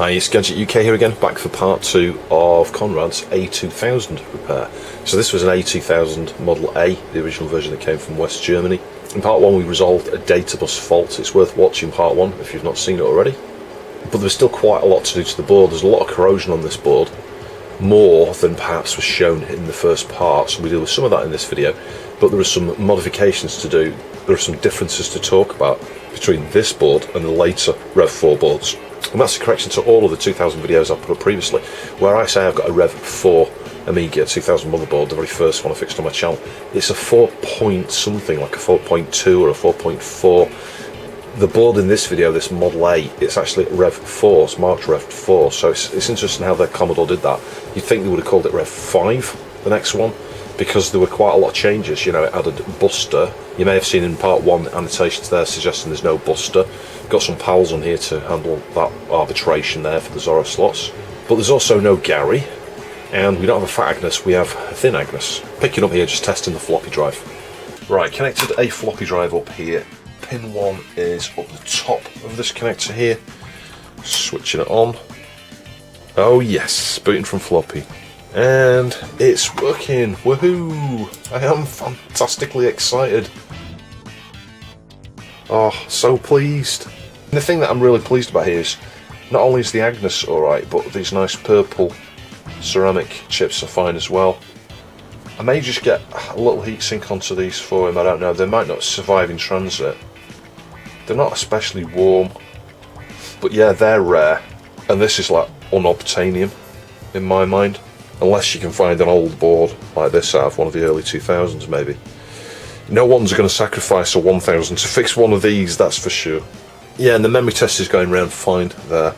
Hi, it's Gadget UK here again, back for part 2 of Conrad's A2000 repair. So this was an A2000 Model A, the original version that came from West Germany. In part 1 we resolved a data bus fault. It's worth watching part 1 if you've not seen it already. But there's still quite a lot to do to the board. There's a lot of corrosion on this board, more than perhaps was shown in the first part, so we deal with some of that in this video. But there are some modifications to do. There are some differences to talk about between this board and the later Rev 4 boards. And that's a correction to all of the 2000 videos I've put up previously, where I say I've got a Rev 4 Amiga 2000 motherboard, the very first one I fixed on my channel. It's a 4 point something, like a 4.2 or a 4.4. The board in this video, this Model A, it's actually Rev 4, it's marked Rev 4, so it's interesting how the Commodore did that. You'd think they would have called it Rev 5, the next one, because there were quite a lot of changes. You know, it added buster. You may have seen in part 1 annotations there suggesting there's no buster. Got some pals on here to handle that arbitration there for the Zorro slots. But there's also no Gary, and we don't have a fat Agnes, we have a thin Agnes. Picking up here, just testing the floppy drive. Right, connected a floppy drive up here. Pin 1 is up the top of this connector here. Switching it on. Oh yes, booting from floppy. And it's working, woohoo! I am fantastically excited. Oh, so pleased. And the thing that I'm really pleased about here is, not only is the Agnes alright, but these nice purple ceramic chips are fine as well. I may just get a little heatsink onto these for him, I don't know. They might not survive in transit. They're not especially warm, but yeah, they're rare. And this is like unobtainium in my mind. Unless you can find an old board like this out of one of the early 2000s maybe. No one's going to sacrifice a 1000 to fix one of these, that's for sure. Yeah, and the memory test is going around fine there.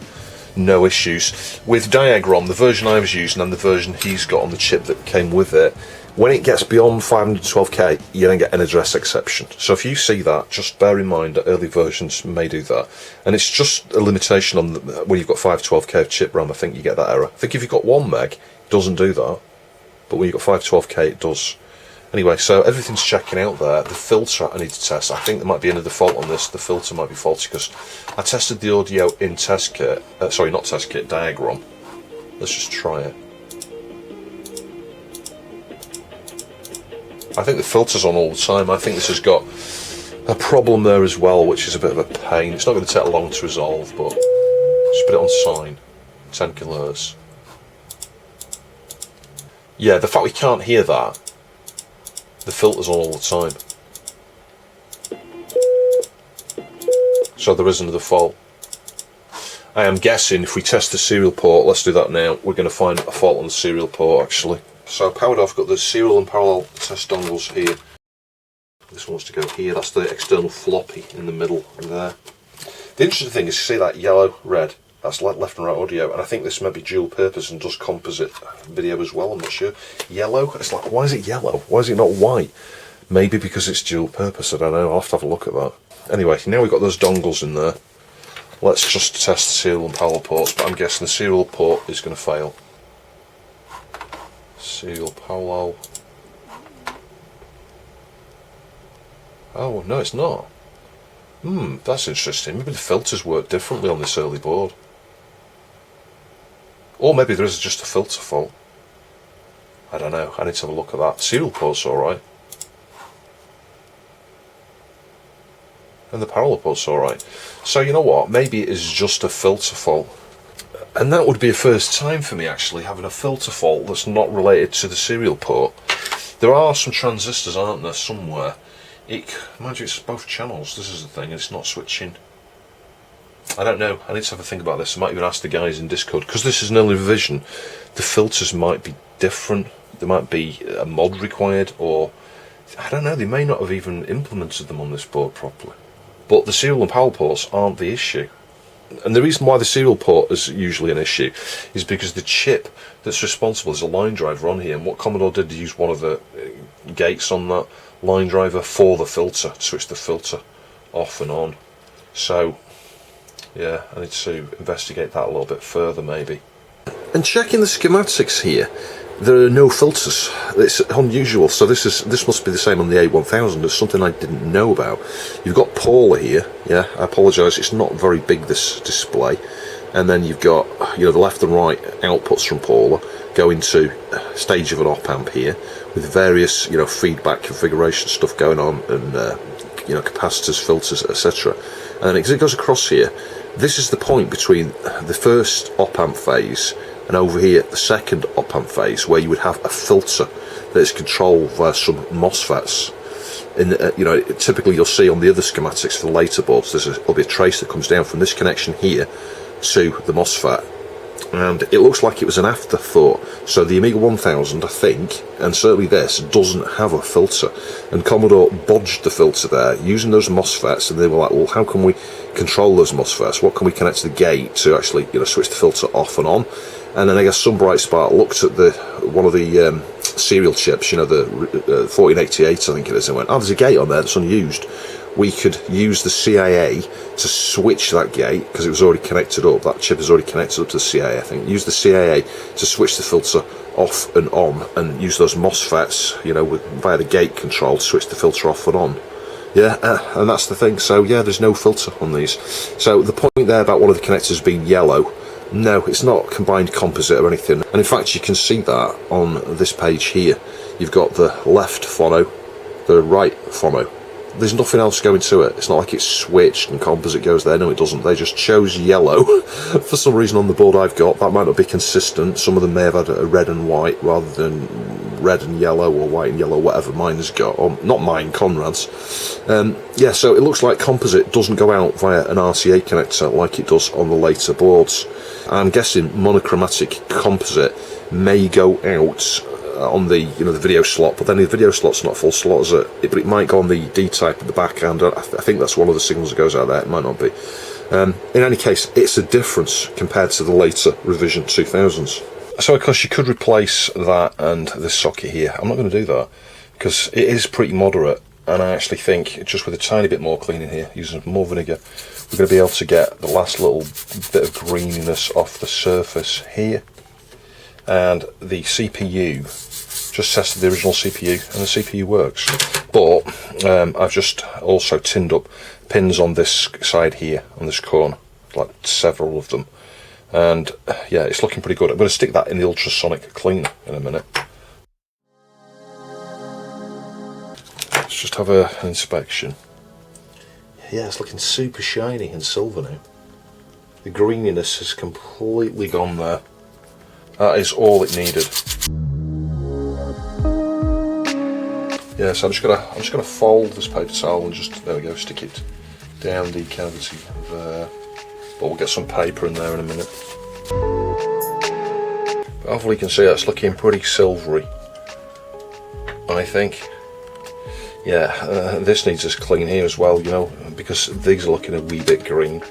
No issues. With Diagrom, the version I was using and the version he's got on the chip that came with it, when it gets beyond 512k, you don't get an address exception. So if you see that, just bear in mind that early versions may do that. And it's just a limitation on when you've got 512k of chip RAM, I think you get that error. I think if you've got 1 meg, it doesn't do that. But when you've got 512k, it does. Anyway, so everything's checking out there. The filter I need to test. I think there might be another fault on this. The filter might be faulty because I tested the audio in test kit. Sorry, not test kit, Diagrom. Let's just try it. I think the filter's on all the time. I think this has got a problem there as well, which is a bit of a pain. It's not going to take long to resolve, but just put it on sine. 10 kHz. Yeah, the fact we can't hear that, the filter's on all the time. So there is another fault. I am guessing if we test the serial port, let's do that now, we're going to find a fault on the serial port actually. So powered off, got the serial and parallel test dongles here. This one wants to go here, that's the external floppy in the middle there. The interesting thing is, you see that yellow, red, that's like left and right audio, and I think this might be dual purpose and does composite video as well, I'm not sure. Yellow, it's like, why is it yellow? Why is it not white? Maybe because it's dual purpose, I don't know, I'll have to have a look at that. Anyway, now we've got those dongles in there. Let's just test the serial and parallel ports, but I'm guessing the serial port is going to fail. Serial parallel. Oh, no it's not. That's interesting. Maybe the filters work differently on this early board. Or maybe there is just a filter fault. I don't know, I need to have a look at that. Serial port's alright. And the parallel port's alright. So you know what, maybe it is just a filter fault. And that would be a first time for me actually, having a filter fault that's not related to the serial port. There are some transistors, aren't there, somewhere. Mind you, it's both channels, this is the thing, it's not switching. I don't know, I need to have a think about this. I might even ask the guys in Discord, because this is an early revision, the filters might be different, there might be a mod required, or I don't know, they may not have even implemented them on this board properly. But the serial and parallel ports aren't the issue. And the reason why the serial port is usually an issue is because the chip that's responsible is a line driver on here, and what Commodore did to use one of the gates on that line driver for the filter, to switch the filter off and on. So yeah, I need to investigate that a little bit further maybe. And checking the schematics here, there are no filters. It's unusual, so this must be the same on the A2000. There's something I didn't know about. You've got Paula here. Yeah, I apologise, it's not very big, this display. and then you've got, you know, the left and right outputs from Paula go into a stage of an op amp here with various, you know, feedback configuration stuff going on, and you know, capacitors, filters, etc. And then as it goes across here, this is the point between the first op amp phase and over here the second op amp phase, where you would have a filter that is controlled via some MOSFETs. You know, typically you'll see on the other schematics for the later boards, there'll be a trace that comes down from this connection here to the MOSFET, and it looks like it was an afterthought. So the Amiga 1000, I think, and certainly this, doesn't have a filter, and Commodore bodged the filter there using those MOSFETs, and they were like, well, how can we control those MOSFETs? What can we connect to the gate to actually, you know, switch the filter off and on? And then I guess some bright spark looked at one of the serial chips, you know, the 1488, I think it is, and went, oh, there's a gate on there that's unused. We could use the CIA to switch that gate, because it was already connected up. That chip is already connected up to the CIA, I think. Use the CIA to switch the filter off and on, and use those MOSFETs, you know, via the gate control to switch the filter off and on. Yeah, and that's the thing. So yeah, there's no filter on these. So the point there about one of the connectors being yellow, no, it's not combined composite or anything. And in fact, you can see that on this page here. You've got the left phono, the right phono. There's nothing else going to it. It's not like it's switched and composite goes there. No, it doesn't. They just chose yellow for some reason on the board I've got. That might not be consistent. Some of them may have had a red and white rather than red and yellow, or white and yellow, whatever mine has got. Or not mine, Conrad's. Yeah, so it looks like composite doesn't go out via an RCA connector like it does on the later boards. I'm guessing monochromatic composite may go out on the, you know, the video slot, but then the video slot's not full slot, is it? But it might go on the D type at the back, and I think that's one of the signals that goes out there. It might not be. In any case, it's a difference compared to the later revision 2000s. So of course you could replace that and this socket here. I'm not going to do that because it is pretty moderate, and I actually think just with a tiny bit more cleaning here, using more vinegar, we're going to be able to get the last little bit of greeniness off the surface here. And the CPU, just tested the original CPU, and the CPU works. But I've just also tinned up pins on this side here, on this corner, like several of them. And yeah, it's looking pretty good. I'm going to stick that in the ultrasonic cleaner in a minute. Let's just have an inspection. Yeah, it's looking super shiny and silver now. The greeniness has completely gone there. That is all it needed. Yeah, so I'm just gonna fold this paper towel and just, there we go, stick it down the cavity there. But we'll get some paper in there in a minute. But hopefully you can see that's looking pretty silvery, I think. Yeah, this needs us clean here as well, you know, because these are looking a wee bit green.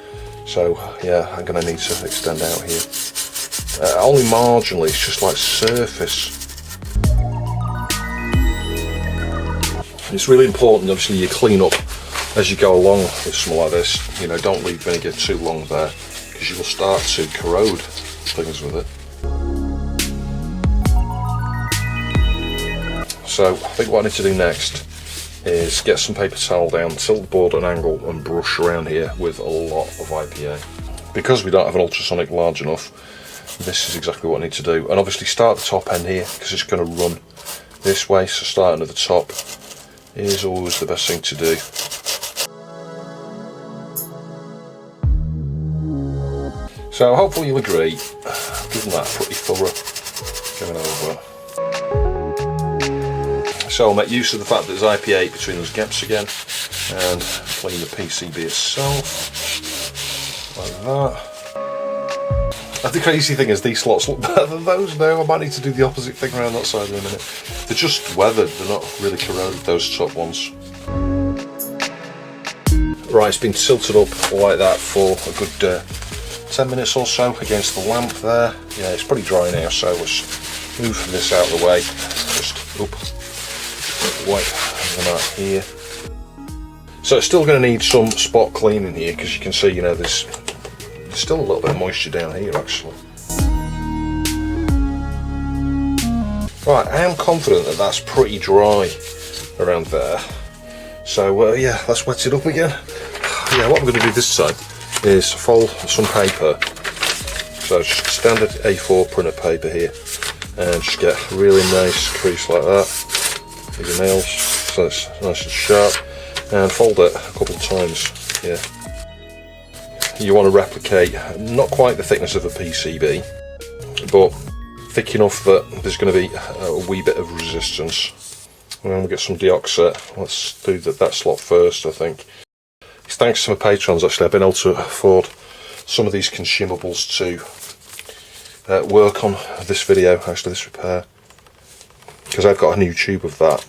So yeah, I'm gonna need to extend out here. Only marginally, it's just like surface. It's really important, obviously, you clean up as you go along with something like this. You know, don't leave vinegar too long there, because you will start to corrode things with it. So I think what I need to do next is get some paper towel down, tilt the board at an angle, and brush around here with a lot of IPA. Because we don't have an ultrasonic large enough, this is exactly what I need to do. And obviously start at the top end here, because it's going to run this way, so starting at the top is always the best thing to do. So hopefully you'll agree, given that pretty thorough going over. So I'll make use of the fact that there's IPA between those gaps again, and clean the PCB itself, like that. And the crazy thing is, these slots look better than those now. I might need to do the opposite thing around that side in a minute. They're just weathered, they're not really corroded, those top ones. Right, it's been tilted up like that for a good 10 minutes or so against the lamp there. Yeah, it's pretty dry now, so let's move this out of the way. Just wipe that here. So it's still going to need some spot cleaning here, because you can see, you know, there's still a little bit of moisture down here actually. Right, I am confident that that's pretty dry around there. So yeah, let's wet it up again. Yeah, what I'm going to do this time is fold some paper So just standard A4 printer paper here, and just get a really nice crease like that with your nails, so it's nice and sharp, and fold it a couple of times. Yeah, you want to replicate not quite the thickness of a PCB, but thick enough that there's going to be a wee bit of resistance. And then we'll get some deoxit. Let's do that slot first, I think. It's thanks to my patrons, actually, I've been able to afford some of these consumables to work on this video, actually, this repair, because I've got a new tube of that.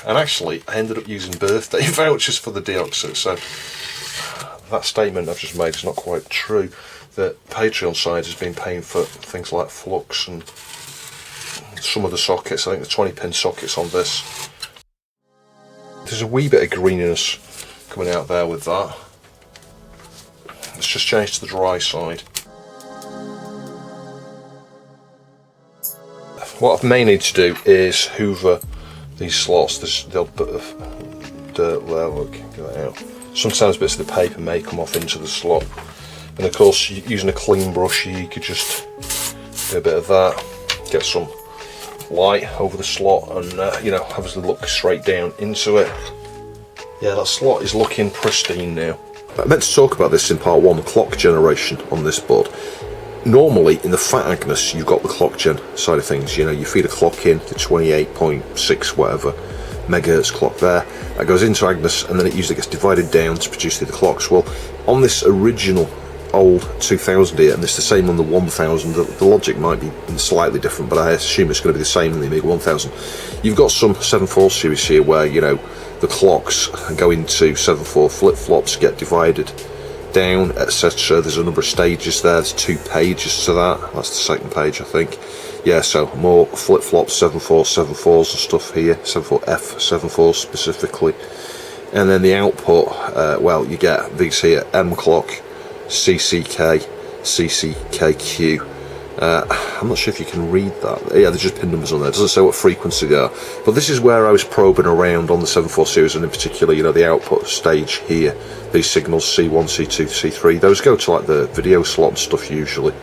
And actually, I ended up using birthday vouchers for the deoxit, so that statement I've just made is not quite true. The Patreon side has been paying for things like flux and some of the sockets. I think the 20-pin sockets on this. There's a wee bit of greeniness coming out there with that. Let's just change to the dry side. What I may need to do is hoover these slots. There's a little bit of dirt there, look, get that out. Sometimes bits of the paper may come off into the slot. And of course, using a clean brush, you could just do a bit of that, get some light over the slot, and you know, have us look straight down into it. Yeah, that slot is looking pristine now. I meant to talk about this in part 1, the clock generation on this board. Normally, in the fat Agnes, you've got the clock gen side of things. You know, you feed a clock in, the 28.6 whatever megahertz clock there. That goes into Agnes, and then it usually gets divided down to produce the clocks. Well, on this original old 2000 here, and it's the same on the 1000, the logic might be slightly different, but I assume it's going to be the same in the Amiga 1000. You've got some 7/4 series here where, you know, the clocks go into 7/4 flip-flops, get divided down, etc. There's a number of stages there. There's 2 pages to that. That's the second page, I think. Yeah, so more flip-flops, 7/4, 7/4s and stuff here, 7/4F, 7/4 specifically. And then the output, well, you get these here, M clock, CCK, CCKQ. I'm not sure if you can read that. Yeah, there's just pin numbers on there. It doesn't say what frequency they are. But this is where I was probing around on the 7/4 series, and in particular, you know, the output stage here. These signals, C1, C2, C3, those go to like the video slot and stuff usually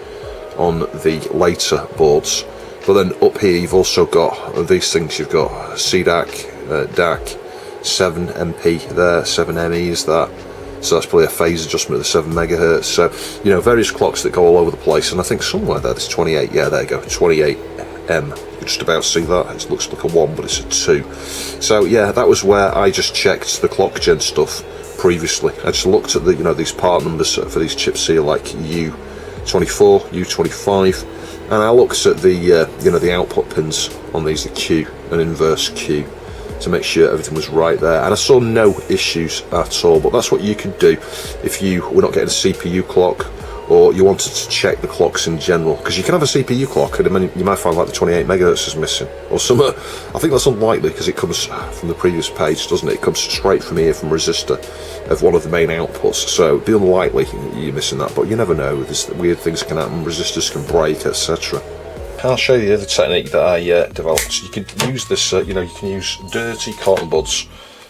on the later boards. But then up here you've also got these things. You've got CDAC, DAC, 7MP there, 7ME is that. So that's probably a phase adjustment of the 7 megahertz. So, you know, various clocks that go all over the place. And I think somewhere there, there's 28. Yeah, there you go, 28M. You can just about see that. It looks like a 1, but it's a 2. So yeah, that was where I just checked the clock gen stuff previously. I just looked at the, you know, these part numbers for these chips here, like U24, U25, and I looked at the, you know, the output pins on these, the Q and inverse Q, to make sure everything was right there, and I saw no issues at all. But that's what you could do if you were not getting a CPU clock, or you wanted to check the clocks in general, because you can have a CPU clock and you might find like the 28 megahertz is missing or some. I think that's unlikely, because it comes from the previous page, doesn't it? It comes straight from here, from resistor of one of the main outputs, so it'd be unlikely you're missing that, but you never know. There's weird things can happen, resistors can break, etc. I'll show you the other technique that I developed. So you can use this, you know, you can use dirty cotton buds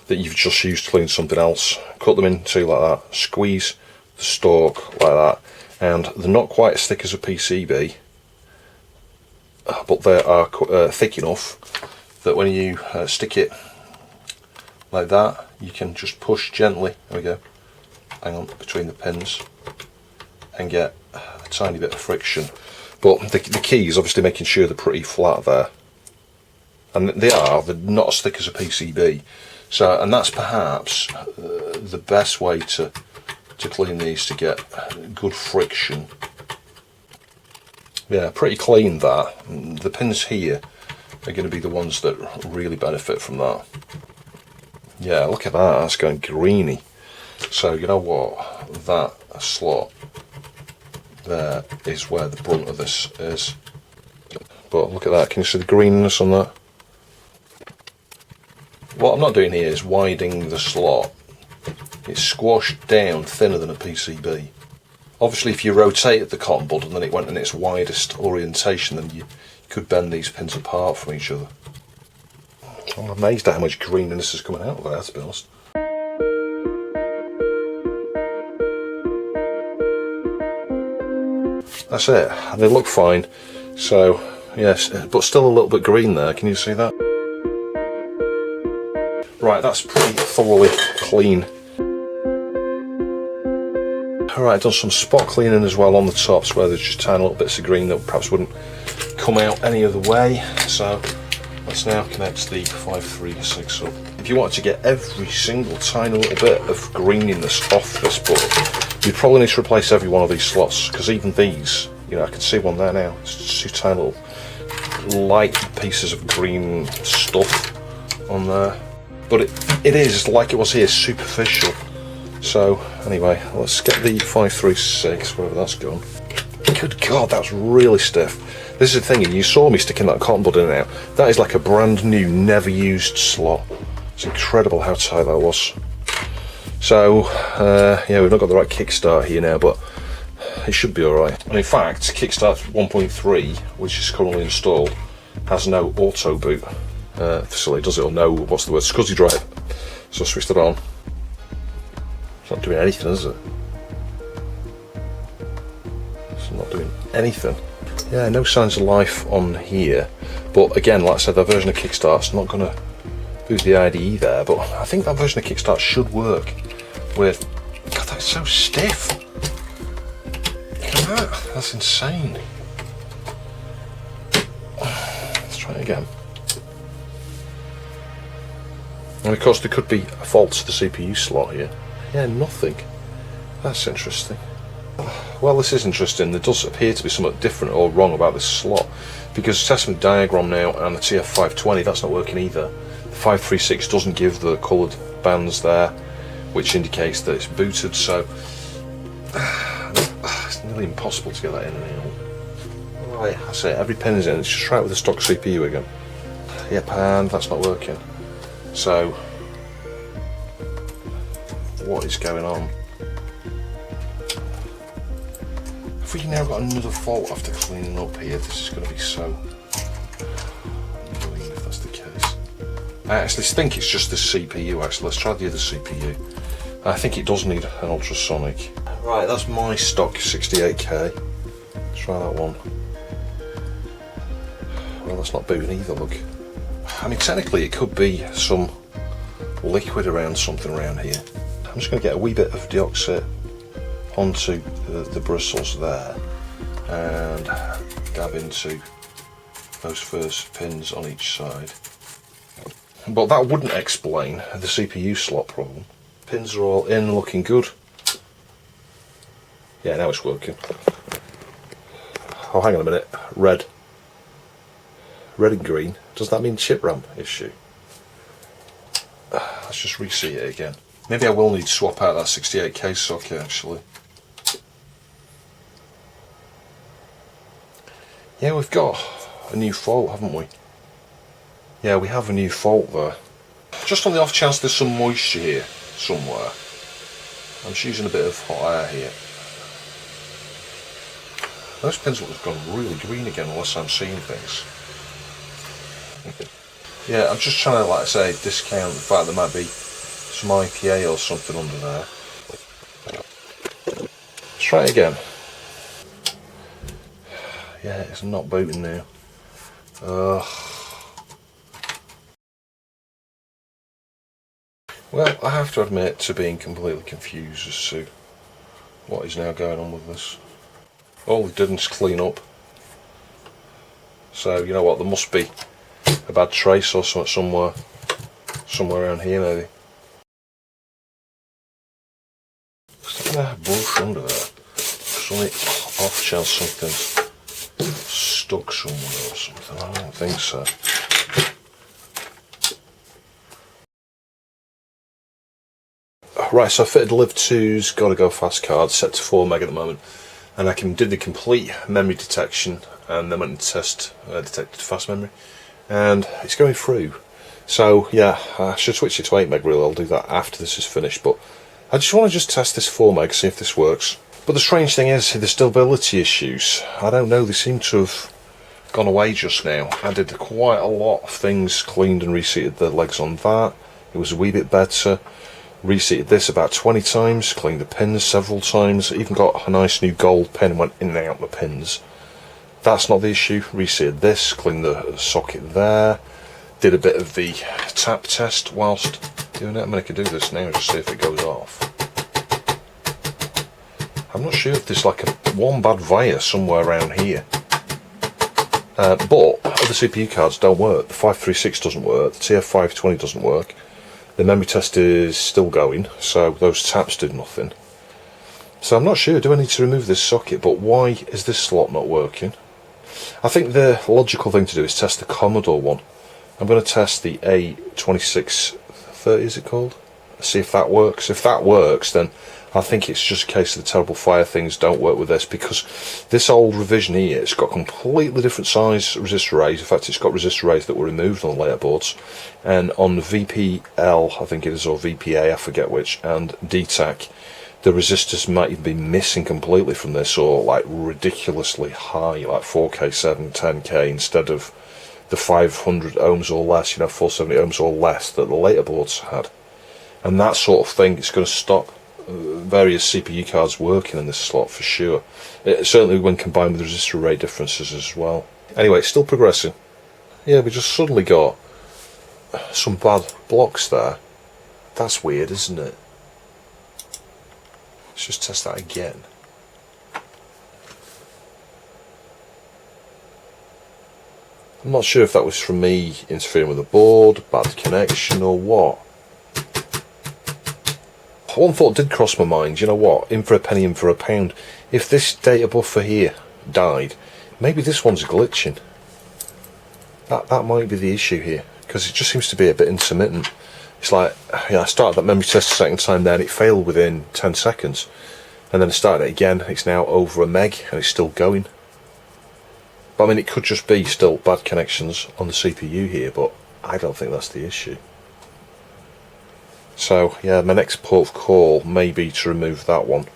that you've just used to clean something else, cut them in two like that, squeeze the stalk like that, and they're not quite as thick as a PCB, but they are thick enough that when you stick it like that, you can just push gently, there we go, hang on, between the pins, and get a tiny bit of friction. But the key is obviously making sure they're pretty flat there, and they're not as thick as a PCB. So, and that's perhaps the best way to clean these, to get good friction. Yeah, pretty clean that. The pins here are going to be the ones that really benefit from that. Yeah, look at that, that's going greeny. So you know what, that slot there is where the brunt of this is. But look at that, can you see the greenness on that? What I'm not doing here is widening the slot. It's squashed down thinner than a PCB. Obviously if you rotated the cotton bud and then it went in its widest orientation, then you could bend these pins apart from each other. I'm amazed at how much greenness is coming out of there, to be honest. That's it, and they look fine. So yes, but still a little bit green there, can you see that? Right, that's pretty thoroughly clean. Alright, done some spot cleaning as well on the tops where there's just tiny little bits of green that perhaps wouldn't come out any other way. So let's now connect the 536 up. If you wanted to get every single tiny little bit of greeniness off this board, you'd probably need to replace every one of these slots, because even these, you know, I can see one there now, it's just two tiny little light pieces of green stuff on there. But it is, like it was here, superficial. So anyway, let's get the 536, wherever that's gone. Good God, that's really stiff. This is the thing, you saw me sticking that cotton bud in and out. That is like a brand new, never used slot. It's incredible how tight that was. So, yeah, we've not got the right kickstart here now, but it should be alright. And in fact, Kickstart 1.3, which is currently installed, has no auto boot facility, does it? Or no, what's the word? SCSI drive. So I switched it on. It's not doing anything, is it? It's not doing anything. Yeah, no signs of life on here. But again, like I said, that version of Kickstart's not going to boot the IDE there, but I think that version of Kickstart should work with... God, that's so stiff! Look at that, that's insane. Let's try it again. And of course there could be a fault to the CPU slot here. Yeah, nothing. That's interesting. Well, this is interesting. There does appear to be something different or wrong about this slot, because testing the diagram now and the TF520, that's not working either. The 536 doesn't give the coloured bands there, which indicates that it's booted, so it's nearly impossible to get that in and out. Right, that's it, every pin is in. Let's just try it with the stock CPU again. Yep, and that's not working. So, what is going on? If we now got another fault after cleaning up here, this is going to be so annoying if that's the case. I actually think it's just the CPU actually. Let's try the other CPU. I think it does need an ultrasonic. Right, that's my stock 68K. Let's try that one. Well, that's not booting either, look. I mean, technically it could be some liquid around something around here. I'm just going to get a wee bit of deoxit onto the bristles there and dab into those first pins on each side. But that wouldn't explain the CPU slot problem. Pins are all in, looking good. Yeah, now it's working. Oh, hang on a minute. Red and green. Does that mean chip ramp issue? Let's just reseat it again. Maybe I will need to swap out that 68K socket actually. Yeah, we've got a new fault, haven't we? Yeah, we have a new fault there. Just on the off chance there's some moisture here somewhere, I'm just using a bit of hot air here. Those pins would have gone really green again unless I'm seeing things. Yeah, I'm just trying to, like I say, discount the fact there might be some IPA or something under there. Let's try it again. Yeah, it's not booting now. Well, I have to admit to being completely confused as to what is now going on with this. All we did was clean up. So, you know what, there must be a bad trace or something somewhere around here maybe. Just gonna have a brush under there. Just on the off chance something's stuck somewhere or something. I don't think so. Right, so I fitted Live 2's Gotta Go Fast card, set to 4 meg at the moment, and I did the complete memory detection and then went and detected fast memory, and it's going through. So yeah, I should switch it to 8 meg really. I'll do that after this is finished, but I just want to test this 4 meg, see if this works. But the strange thing is the stability issues. I don't know, they seem to have gone away just now. I did quite a lot of things, cleaned and reseated the legs on that. It was a wee bit better. Reseated this about 20 times, cleaned the pins several times, even got a nice new gold pin and went in and out the pins. That's not the issue. Reseated this, cleaned the socket there, did a bit of the tap test whilst doing it. I mean, I could do this now, just see if it goes off. I'm not sure if there's like one bad via somewhere around here. But other CPU cards don't work. The 536 doesn't work, the TF520 doesn't work. The memory test is still going, so those taps did nothing. So I'm not sure, do I need to remove this socket? But why is this slot not working? I think the logical thing to do is test the Commodore one. I'm going to test the A2000-A, is it called? See if that works. If that works, then I think it's just a case of the terrible fire things don't work with this, because this old revision here, it's got completely different size resistor arrays. In fact, it's got resistor arrays that were removed on the later boards, and on the VPL, I think it is, or VPA, I forget which, and DTAC, the resistors might even be missing completely from this, or like ridiculously high, like 4K, 7, 10K, instead of the 500 ohms or less, 470 ohms or less that the later boards had. And that sort of thing is going to stop various CPU cards working in this slot for sure. Certainly when combined with resistor array differences as well. Anyway, it's still progressing. Yeah, we just suddenly got some bad blocks there. That's weird, isn't it? Let's just test that again. I'm not sure if that was from me interfering with the board, bad connection or what. One thought did cross my mind, you know what, in for a penny, in for a pound. If this data buffer here died, maybe this one's glitching. That might be the issue here, because it just seems to be a bit intermittent. It's like, I started that memory test a second time there and it failed within 10 seconds. And then I started it again, it's now over a meg and it's still going. But I mean, it could just be still bad connections on the CPU here, but I don't think that's the issue. So yeah, my next port of call may be to remove that one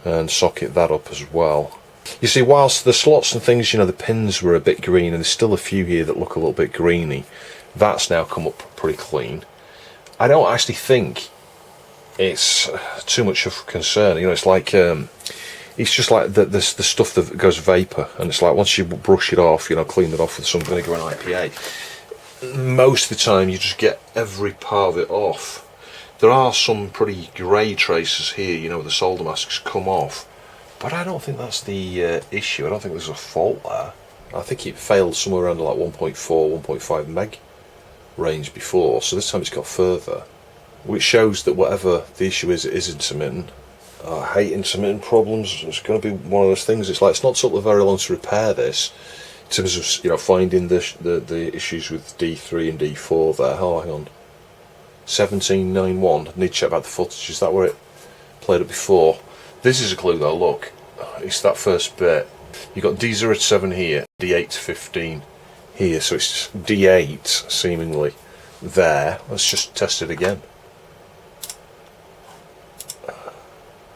and socket that up as well. You see, whilst the slots and things, the pins were a bit green, and there's still a few here that look a little bit greeny, that's now come up pretty clean. I don't actually think it's too much of a concern. It's like it's just like the stuff that goes vapor, and it's like once you brush it off, clean it off with some vinegar and IPA, most of the time you just get every part of it off. There are some pretty grey traces here, where the solder masks come off, but I don't think that's the issue. I don't think there's a fault there. I think it failed somewhere around like 1.4, 1.5 meg range before, so this time it's got further, which shows that whatever the issue is, it is intermittent. I hate intermittent problems. It's going to be one of those things. It's like, it's not sort of very long to repair this, in terms of finding the issues with D3 and D4 there. Oh, hang on, 1791. I need to check about the footage. Is that where it played it before? This is a clue though. Look, it's that first bit. You got D0 to 7 here, D8 to 15 here. So it's D8 seemingly there. Let's just test it again.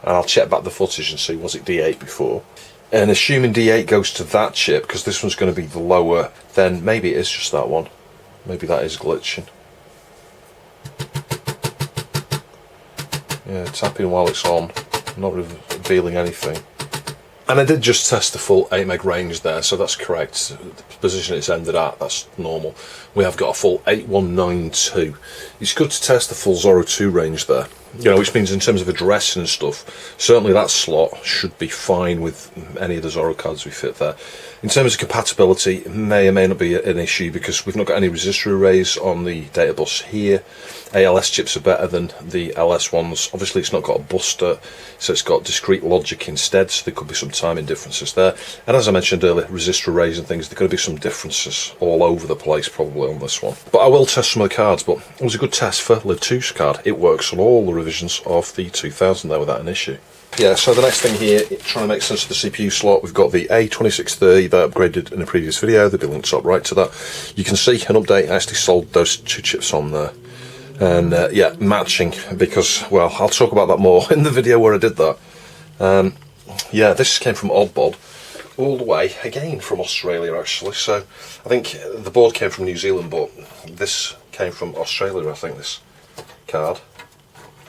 And I'll check back the footage and see, was it D8 before? And assuming D8 goes to that chip, because this one's going to be the lower, then maybe it is just that one. Maybe that is glitching. Yeah, tapping while it's on, not revealing anything. And I did just test the full 8 meg range there, so that's correct. The position it's ended at, that's normal. We have got a full 8192. It's good to test the full Zorro 2 range there. Which means in terms of addressing and stuff, certainly that slot should be fine with any of the Zorro cards we fit there. In terms of compatibility, it may or may not be an issue, because we've not got any resistor arrays on the data bus here. ALS chips are better than the LS ones. Obviously it's not got a buster, so it's got discrete logic instead, so there could be some timing differences there. And as I mentioned earlier, resistor arrays and things, there could be some differences all over the place probably on this one. But I will test some of the cards, but it was a good test for Live 2's card. It works on all the revisions of the 2000 there without an issue. Yeah, so the next thing here, trying to make sense of the CPU slot, we've got the A2630 that I upgraded in a previous video. There'll be a link top right to that. You can see an update. I actually sold those 2 chips on there. And yeah, matching, because, well, I'll talk about that more in the video where I did that. Yeah, this came from Oddbod, all the way, again from Australia actually. So I think the board came from New Zealand, but this came from Australia, I think, this card.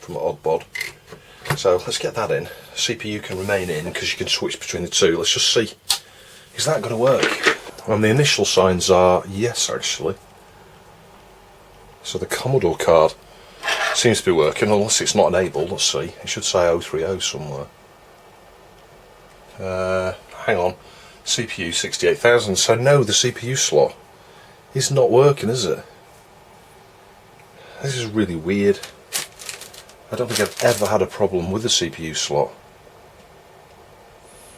from Oddbod. So let's get that in. CPU can remain in because you can switch between the two. Let's just see, is that going to work? And the initial signs are yes, actually. So the Commodore card seems to be working, unless it's not enabled. Let's see, it should say A20 somewhere. Hang on, CPU 68,000. So no, the CPU slot is not working, is it? This is really weird. I don't think I've ever had a problem with the CPU slot.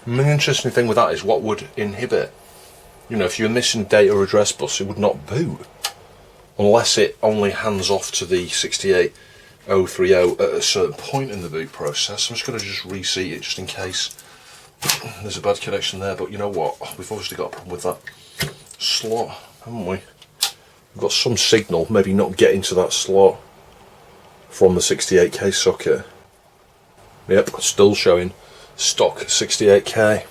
And the interesting thing with that is what would inhibit. You know, if you're missing data address bus, it would not boot. Unless it only hands off to the 68030 at a certain point in the boot process. I'm just going to just reseat it just in case there's a bad connection there. But you know what? We've obviously got a problem with that slot, haven't we? We've got some signal maybe not getting to that slot from the 68K socket. Yep, still showing stock 68K.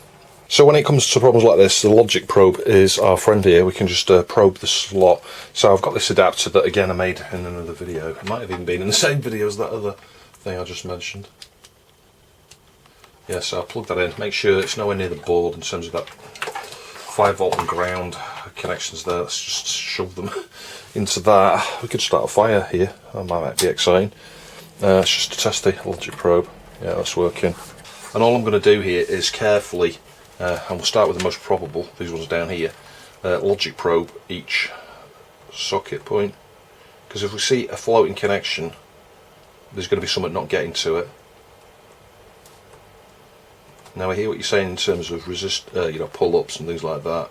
So when it comes to problems like this, the logic probe is our friend here. We can just probe the slot. So I've got this adapter that again I made in another video. It might have even been in the same video as that other thing I just mentioned. Yeah, so I'll plug that in. Make sure it's nowhere near the board in terms of that 5V and ground connections there. Let's just shove them into that. We could start a fire here. That might be exciting. It's just to test the logic probe. Yeah, that's working. And all I'm going to do here is carefully, and we'll start with the most probable, these ones down here, logic probe each socket point, because if we see a floating connection, there's going to be something not getting to it. Now I hear what you're saying in terms of pull-ups and things like that.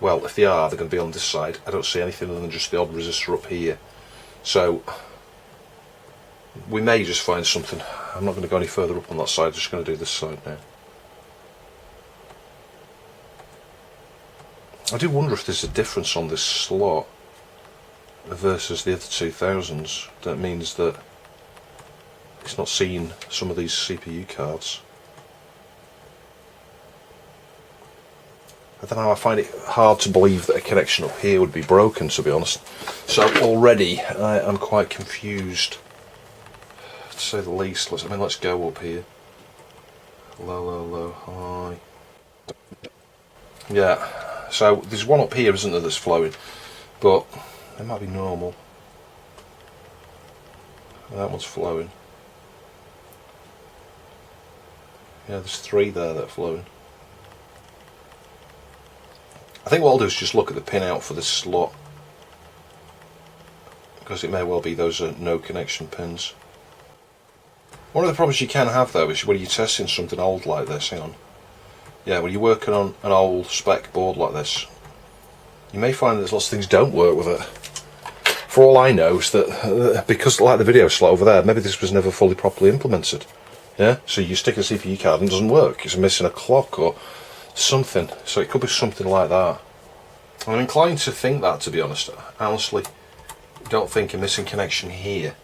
Well, if they are, they're going to be on this side. I don't see anything other than just the odd resistor up here. So we may just find something. I'm not going to go any further up on that side, I'm just going to do this side now. I do wonder if there's a difference on this slot versus the other 2000s. That means that it's not seeing some of these CPU cards. I don't know, I find it hard to believe that a connection up here would be broken, to be honest. So already I'm quite confused, to say the least. Let's go up here. Low, low, low, high. Yeah, so there's one up here, isn't there, that's flowing, but it might be normal. That one's flowing. Yeah, there's three there that are flowing. I think what I'll do is just look at the pin out for this slot, because it may well be those are no connection pins. One of the problems you can have though is when you're testing something old like this, hang on. Yeah, when you're working on an old spec board like this, you may find that there's lots of things don't work with it. For all I know is that, because like the video slot over there, maybe this was never fully properly implemented. Yeah, so you stick a CPU card and it doesn't work, it's missing a clock or something, so it could be something like that. I'm inclined to think that, to be honest. I honestly don't think a missing connection here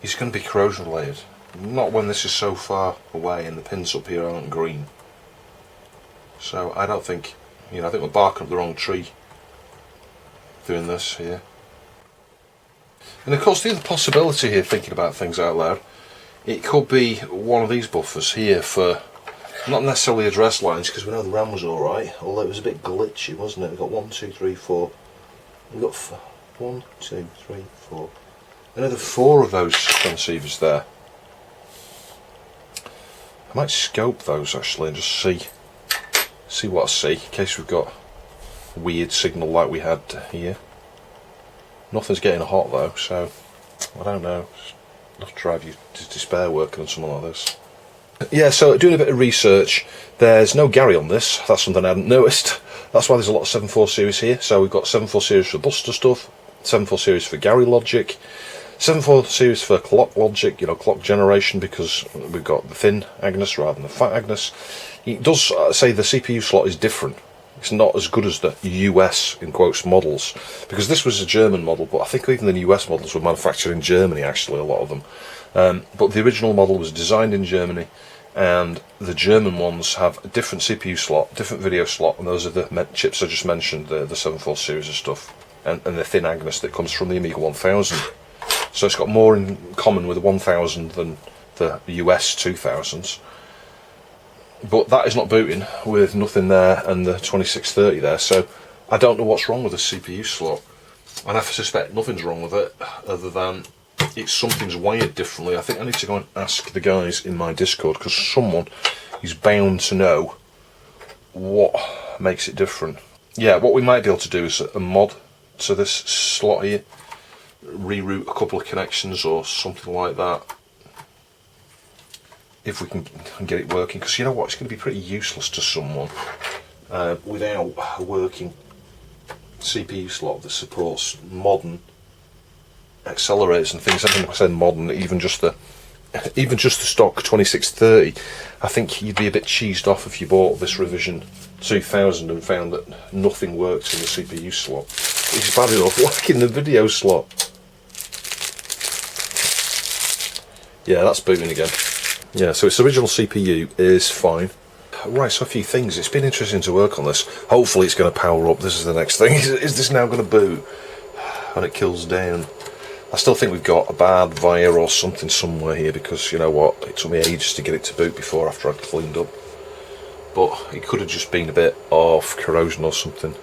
is going to be corrosion related. Not when this is so far away and the pins up here aren't green. So I don't think, I think we're barking up the wrong tree doing this here. And of course the other possibility here, thinking about things out loud, it could be one of these buffers here for not necessarily address lines, because we know the RAM was alright, although it was a bit glitchy, wasn't it? We've got 1, 2, 3, 4. We've got 1, 2, 3, 4. Another 4 of those transceivers there. I might scope those actually and just see what I see, in case we've got a weird signal like we had here. Nothing's getting hot though, so I don't know. Enough to drive you to despair working on something like this. Yeah, so doing a bit of research, there's no Gary on this. That's something I hadn't noticed. That's why there's a lot of 7.4 series here. So we've got 7.4 series for Buster stuff, 7.4 series for Gary logic, 7.4 series for clock logic, clock generation, because we've got the thin Agnes rather than the fat Agnes. It does say the CPU slot is different. It's not as good as the US, in quotes, models, because this was a German model, but I think even the US models were manufactured in Germany, actually, a lot of them. But the original model was designed in Germany, and the German ones have a different CPU slot, different video slot, and those are the chips I just mentioned, the 7.4 series of stuff, and the thin Agnes that comes from the Amiga 1000. So it's got more in common with the 1000 than the US 2000s. But that is not booting with nothing there and the 2630 there, so I don't know what's wrong with the CPU slot. And I suspect nothing's wrong with it, other than something's wired differently. I think I need to go and ask the guys in my Discord, because someone is bound to know what makes it different. Yeah, what we might be able to do is a mod to this slot here, reroute a couple of connections or something like that, if we can get it working. Because you know what, it's going to be pretty useless to someone without a working CPU slot that supports modern accelerators and things. I think I said modern, even just the stock 2630. I think you'd be a bit cheesed off if you bought this revision 2000 and found that nothing works in the CPU slot. It's bad enough lacking the video slot. Yeah, that's booting again. Yeah, so its original CPU is fine. Right, so a few things. It's been interesting to work on this. Hopefully it's going to power up. This is the next thing. Is this now going to boot? And it kills down. I still think we've got a bad via or something somewhere here, because you know what, it took me ages to get it to boot before after I'd cleaned up. But it could have just been a bit of corrosion or something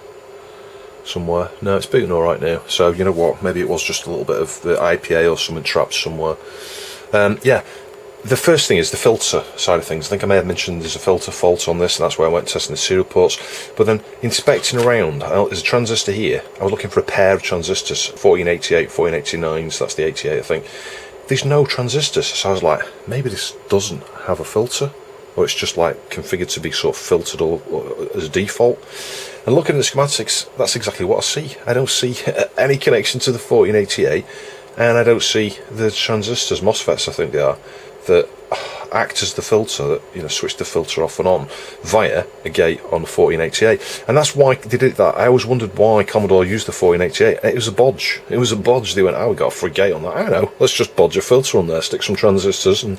somewhere. No, it's booting alright now. So you know what, maybe it was just a little bit of the IPA or something trapped somewhere. Yeah. The first thing is the filter side of things. I think I may have mentioned there's a filter fault on this, and that's why I went testing the serial ports. But then inspecting around, there's a transistor here. I was looking for a pair of transistors, 1488, 1489s, that's the 88 I think. There's no transistors, so I was like, maybe this doesn't have a filter, or it's just like configured to be sort of filtered or as default. And looking at the schematics, that's exactly what I see. I don't see any connection to the 1488, and I don't see the transistors, MOSFETs I think they are, that act as the filter, that, you know, switch the filter off and on via a gate on the 1488. And that's why they did that. I always wondered why Commodore used the 1488. It was a bodge. It was a bodge. They went, oh, we got a free gate on that. I don't know, let's just bodge a filter on there, stick some transistors, and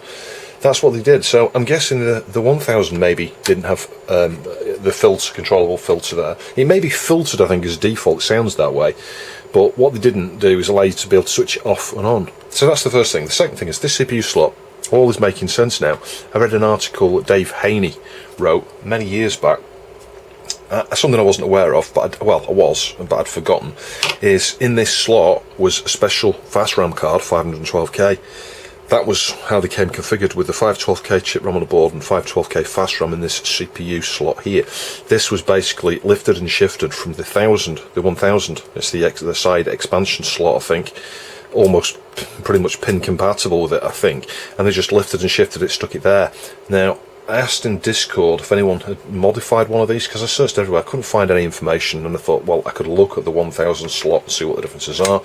that's what they did. So I'm guessing the 1000 maybe didn't have the filter, controllable filter there. It may be filtered, I think, as default. It sounds that way. But what they didn't do is allow you to be able to switch it off and on. So that's the first thing. The second thing is this CPU slot. All is making sense now. I read an article that Dave Haney wrote many years back, something I wasn't aware of, but I was, but I'd forgotten, is in this slot was a special fast RAM card, 512k. That was how they came configured, with the 512k chip RAM on the board and 512k fast RAM in this CPU slot here. This was basically lifted and shifted from the 1000, it's the side expansion slot, I think, almost pretty much pin compatible with it, I think, and they just lifted and shifted it, stuck it there. Now I asked in Discord if anyone had modified one of these, because I searched everywhere, I couldn't find any information, and I thought, well, I could look at the 1000 slot and see what the differences are.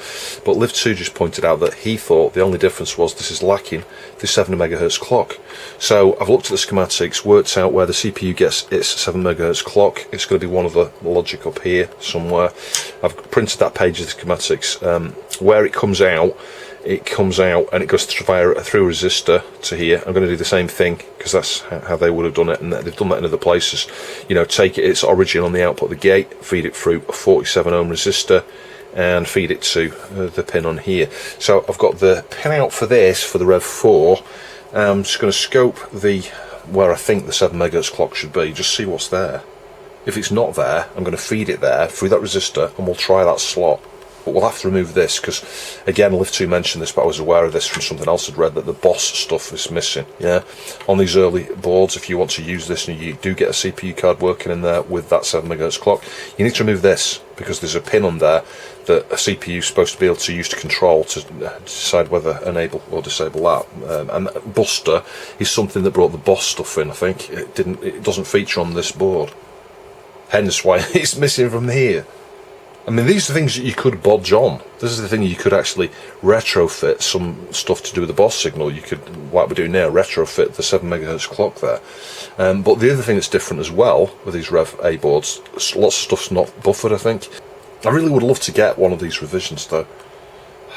But Liv2 just pointed out that he thought the only difference was this is lacking the 7 MHz clock. So I've looked at the schematics, worked out where the CPU gets its 7 MHz clock. It's going to be one of the logic up here somewhere. I've printed that page of the schematics. Where it comes out and it goes through a resistor to here. I'm going to do the same thing, because that's how they would have done it, and they've done that in other places. You know, take its origin on the output of the gate, feed it through a 47 ohm resistor, and feed it to the pin on here. So I've got the pin out for this, for the Rev 4. I'm just going to scope where I think the 7 MHz clock should be, just see what's there. If it's not there, I'm going to feed it there through that resistor, and we'll try that slot. But we'll have to remove this, because again, Liv2 mentioned this, but I was aware of this from something else I'd read, that the BOSS stuff is missing. Yeah, on these early boards, if you want to use this and you do get a CPU card working in there with that 7 MHz clock, you need to remove this, because there's a pin on there that a CPU is supposed to be able to use to control, to decide whether enable or disable that. And Buster is something that brought the BOSS stuff in. I think it doesn't feature on this board, hence why it's missing from here. I mean, these are things that you could bodge on. This is the thing, you could actually retrofit some stuff to do with the BOSS signal. You could, like we're doing now, retrofit the 7 MHz clock there. But the other thing that's different as well with these Rev A boards, lots of stuff's not buffered, I think. I really would love to get one of these revisions though.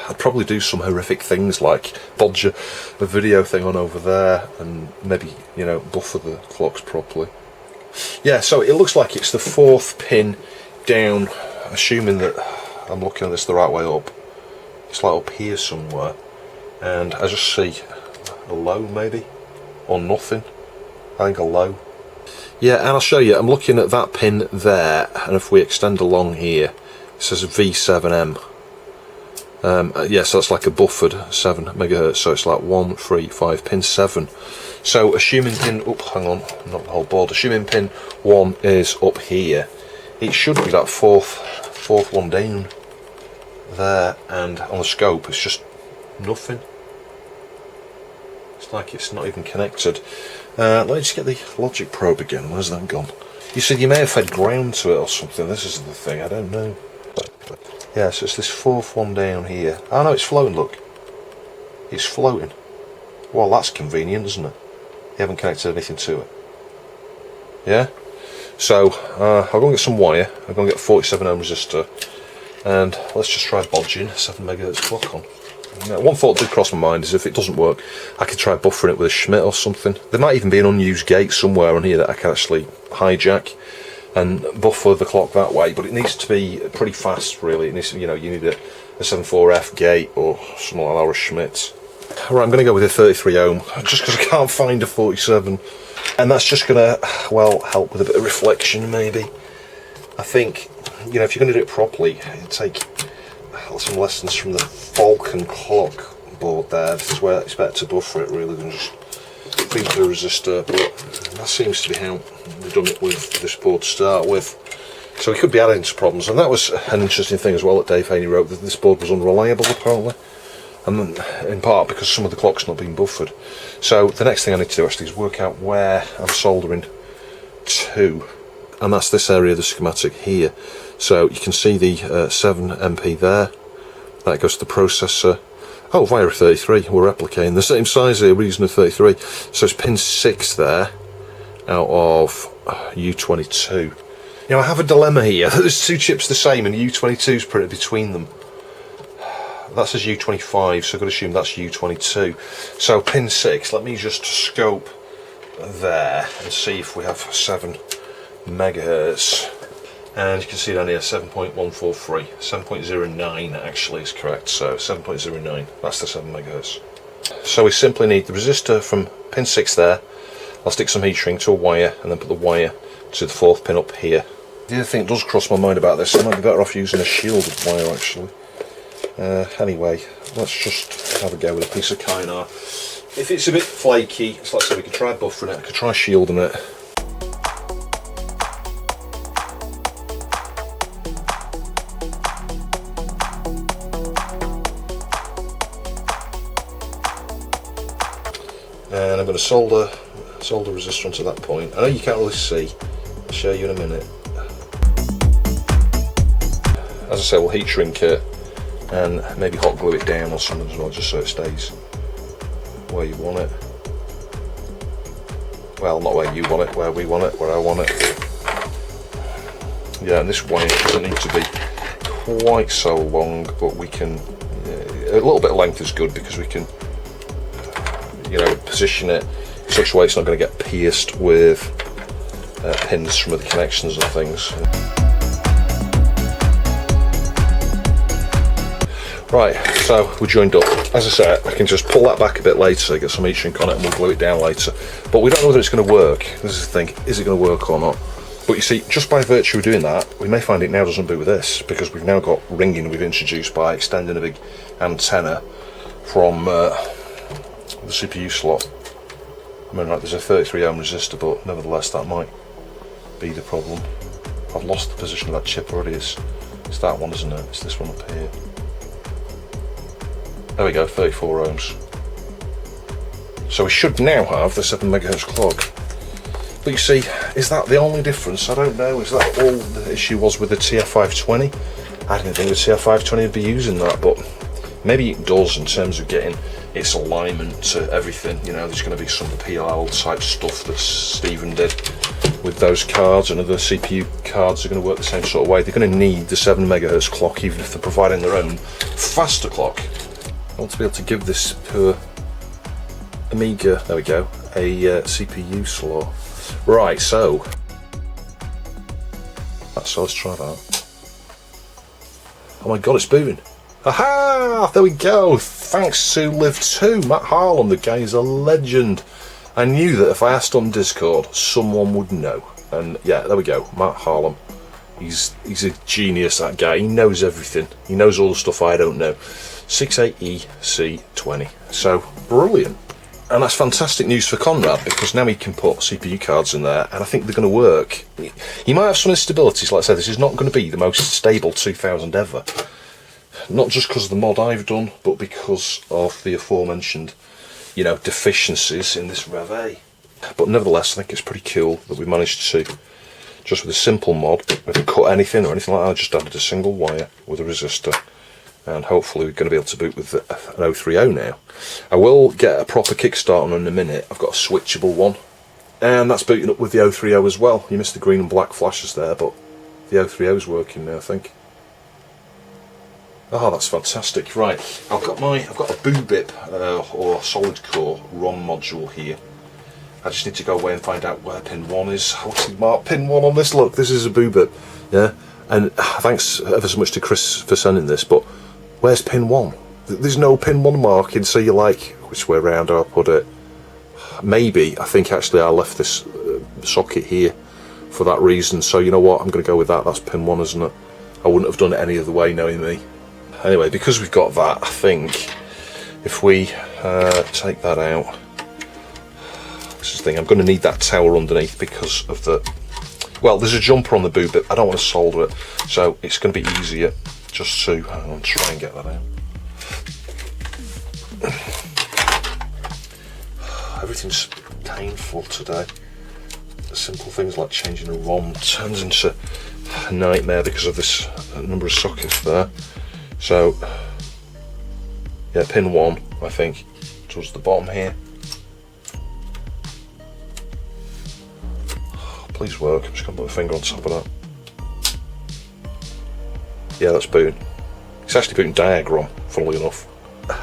I'd probably do some horrific things like bodge a video thing on over there, and maybe, you know, buffer the clocks properly. Yeah, so it looks like it's the 4th pin down, assuming that I'm looking at this the right way up. It's like up here somewhere, and I just see a low maybe, or nothing. I think a low. Yeah, and I'll show you, I'm looking at that pin there, and if we extend along here, it says V7M. Yeah, so that's like a buffered 7 megahertz, so it's like 1, 3, 5, pin 7. So assuming pin, hang on, not the whole board, assuming pin 1 is up here, it should be that fourth one down there, and on the scope it's just nothing. It's like it's not even connected. Let me just get the logic probe again. Where's that gone? You said you may have fed ground to it or something. This is the thing, I don't know. Yeah, so it's this fourth one down here. Oh no, it's floating, look. It's floating. Well, that's convenient, isn't it? You haven't connected anything to it. Yeah? So, I'll go and get some wire. I'm going to get a 47 ohm resistor. And let's just try bodging 7 megahertz clock on. Now, one thought did cross my mind is if it doesn't work, I could try buffering it with a Schmidt or something. There might even be an unused gate somewhere on here that I can actually hijack and buffer the clock that way, but it needs to be pretty fast, really. It needs to, you need a 74F gate or something like that, or a Schmidt. Right, I'm going to go with a 33 ohm, just because I can't find a 47, and that's just going to, well, help with a bit of reflection, maybe. I think, if you're going to do it properly, take some lessons from the Vulcan clock board there. This is where it's better to buffer it, really, than just feed the resistor, but that seems to be how they've done it with this board to start with. So we could be adding to problems, and that was an interesting thing as well that Dave Haney wrote, that this board was unreliable apparently, and in part because some of the clock's not being buffered. So the next thing I need to do actually is work out where I'm soldering to, and that's this area of the schematic here. So you can see the 7MP there, that goes to the processor. Oh, via a 33, we're replicating the same size here, we're using a 33. So it's pin 6 there, out of U22. Now I have a dilemma here, there's two chips the same and U22's printed between them. That says U25, so I've got to assume that's U22. So pin 6, let me just scope there and see if we have 7 megahertz. And you can see down here 7.143, 7.09 actually is correct, so 7.09, that's the 7 megahertz. So we simply need the resistor from pin 6 there. I'll stick some heat shrink to a wire and then put the wire to the 4th pin up here. The other thing that does cross my mind about this, I might be better off using a shielded wire actually. Anyway, let's just have a go with a piece of kynar. If it's a bit flaky, so let's say we could try buffering it, I could try shielding it. And I'm going to solder resistor onto that point. I know you can't really see, I'll show you in a minute. As I say, we'll heat shrink it and maybe hot glue it down or something as well, just so it stays where you want it. Well, not where you want it, where we want it, where I want it. Yeah, and this wire doesn't need to be quite so long, but we can, a little bit of length is good because we can position it in such a way it's not going to get pierced with pins from other connections and things. Right, so we're joined up. As I said, I can just pull that back a bit later, get some heat shrink on it and we'll glue it down later. But we don't know whether it's going to work. This is the thing, is it going to work or not? But you see, just by virtue of doing that, we may find it now doesn't boot with this, because we've now got ringing we've introduced by extending a big antenna from the CPU slot. I mean, right, there's a 33 ohm resistor, but nevertheless that might be the problem. I've lost the position of that chip already. It's that one, isn't it? It's this one up here. There we go, 34 ohms. So we should now have the 7 megahertz clock. But you see, is that the only difference? I don't know. Is that all the issue was with the TF520? I didn't think the TF520 would be using that, but maybe it does in terms of getting its alignment to everything. There's going to be some PLL type stuff that Stephen did with those cards, and other CPU cards are going to work the same sort of way. They're going to need the 7 megahertz clock, even if they're providing their own faster clock. I want to be able to give this poor Amiga, there we go, a CPU slot. Right, so let's try that. Oh my god, it's booting. Aha! There we go. Thanks to Live2, Matt Harlem. The guy is a legend. I knew that if I asked on Discord, someone would know. And yeah, there we go. Matt Harlem. He's a genius, that guy. He knows everything. He knows all the stuff I don't know. 68EC20. So, brilliant. And that's fantastic news for Conrad, because now he can put CPU cards in there, and I think they're going to work. He might have some instabilities, like I said, this is not going to be the most stable 2000 ever. Not just because of the mod I've done, but because of the aforementioned, you know, deficiencies in this Rev A. But nevertheless, I think it's pretty cool that we managed to, just with a simple mod, we didn't cut anything or anything like that, I just added a single wire with a resistor. And hopefully we're going to be able to boot with an A2000 now. I will get a proper kickstart on in a minute. I've got a switchable one, and that's booting up with the A30 as well. You missed the green and black flashes there, but the A30 is working now, I think. Oh, that's fantastic. Right, I've got a boobip or solid core ROM module here. I just need to go away and find out where pin 1 is. What's the mark pin 1 on this? Look, this is a boobip. Yeah, and thanks ever so much to Chris for sending this, but where's pin 1? There's no pin 1 marking, so you're like, which way around do I put it? Maybe, I think actually I left this socket here for that reason, so you know what, I'm going to go with that. That's pin 1, isn't it? I wouldn't have done it any other way, knowing me. Anyway, because we've got that, I think if we take that out, this is the thing, I'm going to need that tower underneath because of the, well, there's a jumper on the boobip, I don't want to solder it, so it's going to be easier just to, hang on, try and get that out. Everything's painful today. Simple things like changing a ROM turns into a nightmare because of this number of sockets there. So, yeah, pin 1, I think, towards the bottom here. Please work, I'm just going to put my finger on top of that. Yeah, that's booting. It's actually booting diag-ROM, funnily enough.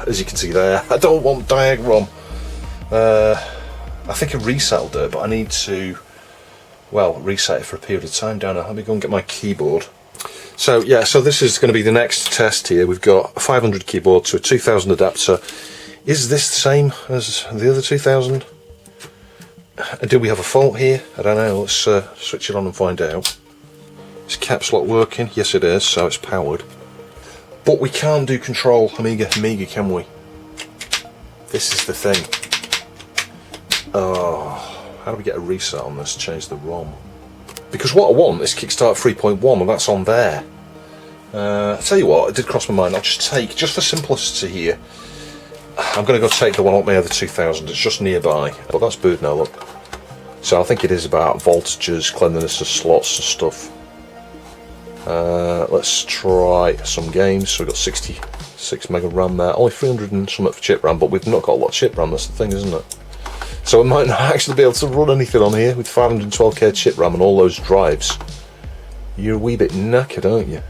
As you can see there, I don't want diag-ROM. I think a reset will do it, but I need to, well, reset it for a period of time down there. Let me go and get my keyboard. So yeah, so this is going to be the next test here. We've got a 500 keyboard to a 2000 adapter. Is this the same as the other 2000? Do we have a fault here? I don't know. Let's switch it on and find out. Is caps lock working? Yes it is, so it's powered. But we can't do control Amiga, can we? This is the thing. Oh, how do we get a reset on this? Change the ROM. Because what I want is Kickstart 3.1, and that's on there. I'll tell you what, it did cross my mind. I'll just take, just for simplicity here, I'm going to go take the one up my other 2000. It's just nearby. But that's boot now, look. So I think it is about voltages, cleanliness of slots and stuff. Let's try some games. So we've got 66 mega RAM there. Only 300 and something for chip RAM, but we've not got a lot of chip RAM, that's the thing, isn't it? So we might not actually be able to run anything on here with 512k chip RAM and all those drives. You're a wee bit knackered, aren't you?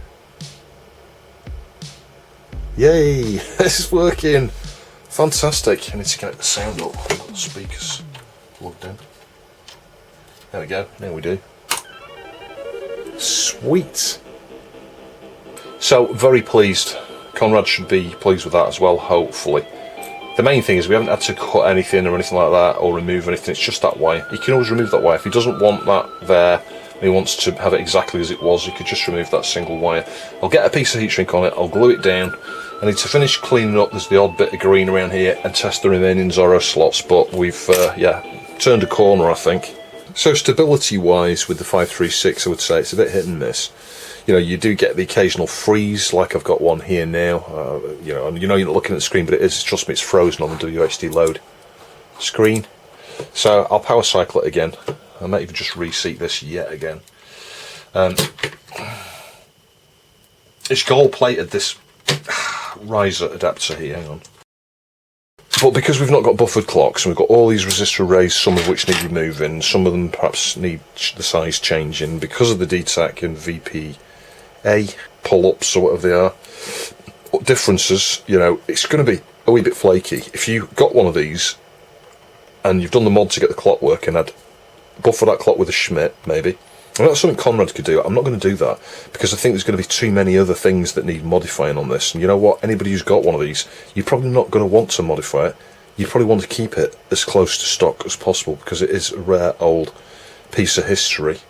Yay! This is working! Fantastic. I need to get the sound up. The speakers plugged in. There we go. Now we do. Sweet! So, very pleased. Conrad should be pleased with that as well, hopefully. The main thing is we haven't had to cut anything or anything like that, or remove anything, it's just that wire. He can always remove that wire. If he doesn't want that there, and he wants to have it exactly as it was, he could just remove that single wire. I'll get a piece of heat shrink on it, I'll glue it down. I need to finish cleaning up, there's the odd bit of green around here, and test the remaining Zorro slots, but we've, yeah, turned a corner, I think. So stability wise with the 536, I would say it's a bit hit and miss. You know, you do get the occasional freeze, like I've got one here now. You know, and you know you're not looking at the screen, but it is. Trust me, it's frozen on the WHD load screen. So I'll power cycle it again. I might even just reseat this yet again. It's gold plated, this riser adapter here. Hang on. But because we've not got buffered clocks and we've got all these resistor arrays, some of which need removing, some of them perhaps need the size changing because of the DTAC and VPA pull-ups or whatever they are, what differences, you know, it's going to be a wee bit flaky. If you got one of these and you've done the mod to get the clock working, I'd buffer that clock with a Schmidt maybe, And that's something Conrad could do. I'm not going to do that because I think there's going to be too many other things that need modifying on this. And you know what? Anybody who's got one of these, you're probably not going to want to modify it. You probably want to keep it as close to stock as possible because it is a rare old piece of history.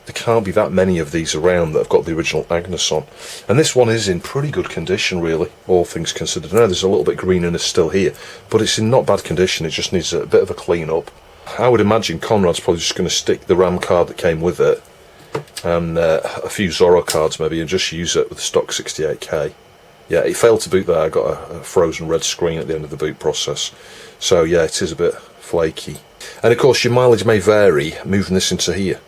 There can't be that many of these around that have got the original Agnes on. And this one is in pretty good condition, really, all things considered. I know there's a little bit of greeniness still here, but it's in not bad condition. It just needs a bit of a clean up. I would imagine Conrad's probably just going to stick the RAM card that came with it and a few Zorro cards maybe, and just use it with the stock 68K. Yeah, it failed to boot there. I got a frozen red screen at the end of the boot process. So yeah, it is a bit flaky. And of course your mileage may vary moving this into here.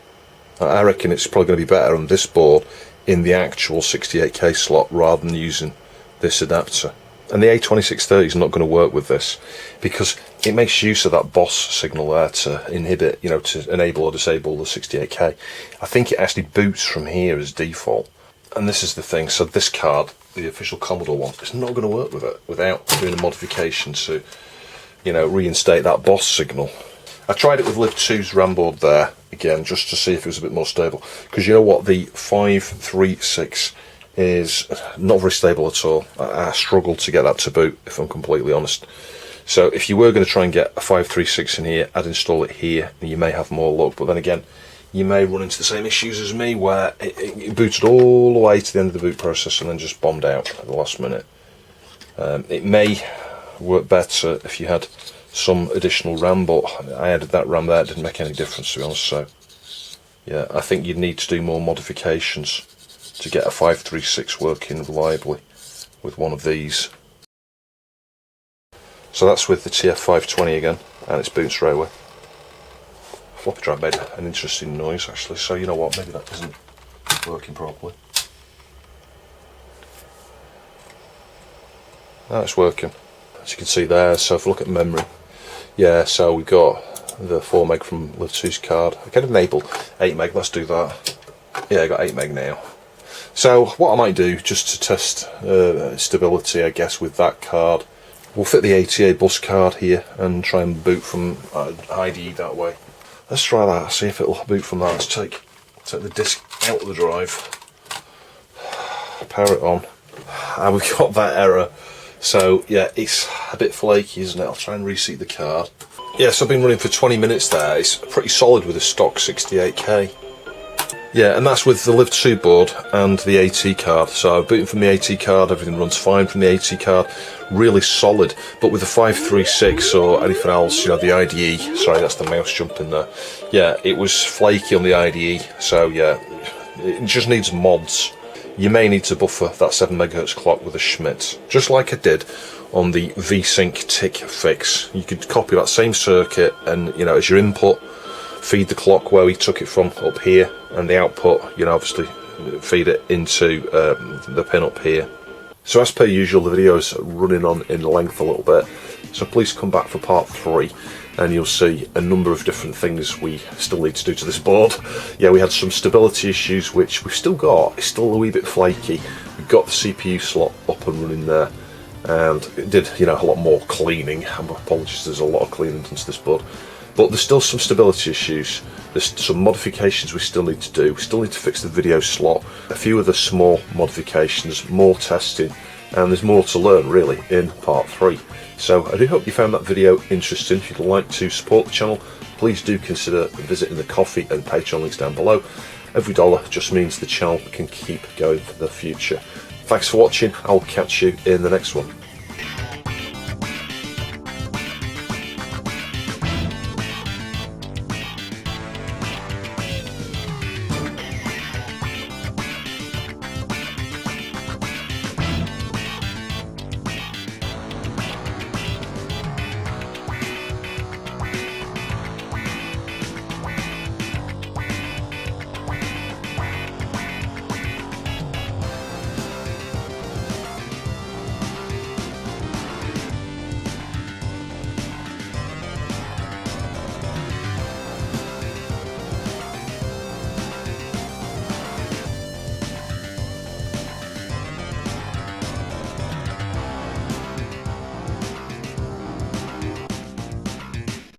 I reckon it's probably going to be better on this board in the actual 68K slot rather than using this adapter. And the A2030 is not going to work with this because it makes use of that boss signal there to inhibit, you know, to enable or disable the 68K. I think it actually boots from here as default. And this is the thing, so this card, the official Commodore one, is not going to work with it without doing a modification to, you know, reinstate that boss signal. I tried it with Liv 2's RAM board there, again, just to see if it was a bit more stable. Because you know what, the 536 is not very stable at all. I struggled to get that to boot, if I'm completely honest. So if you were going to try and get a 536 in here, I'd install it here, and you may have more luck. But then again, you may run into the same issues as me, where it booted all the way to the end of the boot process and then just bombed out at the last minute. It may work better if you had some additional RAM, but I added that RAM there, it didn't make any difference, to be honest. So yeah, I think you'd need to do more modifications to get a 536 working reliably with one of these. So that's with the TF520 again, and it's booting straight away. Floppy drive made an interesting noise actually, so you know what, maybe that isn't working properly. Now it's working, as you can see there. So if we look at memory, yeah, so we got the 4 meg from Liv 2's card. I can enable 8 meg, let's do that. Yeah, I got 8 meg now. So what I might do, just to test stability, I guess, with that card, we'll fit the ATA bus card here and try and boot from IDE that way. Let's try that, see if it'll boot from that. Let's take the disc out of the drive, power it on, and we've got that error. So yeah, it's a bit flaky, isn't it? I'll try and reseat the card. Yeah, so I've been running for 20 minutes there. It's pretty solid with a stock 68K. Yeah, and that's with the Liv 2 board and the AT card. So I'm booting from the AT card, everything runs fine from the AT card, really solid. But with the 536 or anything else, you know, the IDE, sorry, that's the mouse jumping there. Yeah, it was flaky on the IDE, so yeah, it just needs mods. You may need to buffer that 7 MHz clock with a Schmidt, just like I did on the VSync tick fix. You could copy that same circuit and, you know, as your input, feed the clock where we took it from up here, and the output, you know, obviously feed it into the pin up here. So as per usual, the video's running on in length a little bit, so please come back for part 3 and you'll see a number of different things we still need to do to this board. Yeah, we had some stability issues which we've still got. It's still a wee bit flaky. We've got the CPU slot up and running there, and it did, you know, a lot more cleaning. Apologies, there's a lot of cleaning done to this board. But there's still some stability issues. There's some modifications we still need to do. We still need to fix the video slot, a few other small modifications, more testing, and there's more to learn really in part 3. So I do hope you found that video interesting. If you'd like to support the channel, please do consider visiting the Ko-fi and Patreon links down below. Every dollar just means the channel can keep going for the future. Thanks for watching. I'll catch you in the next one.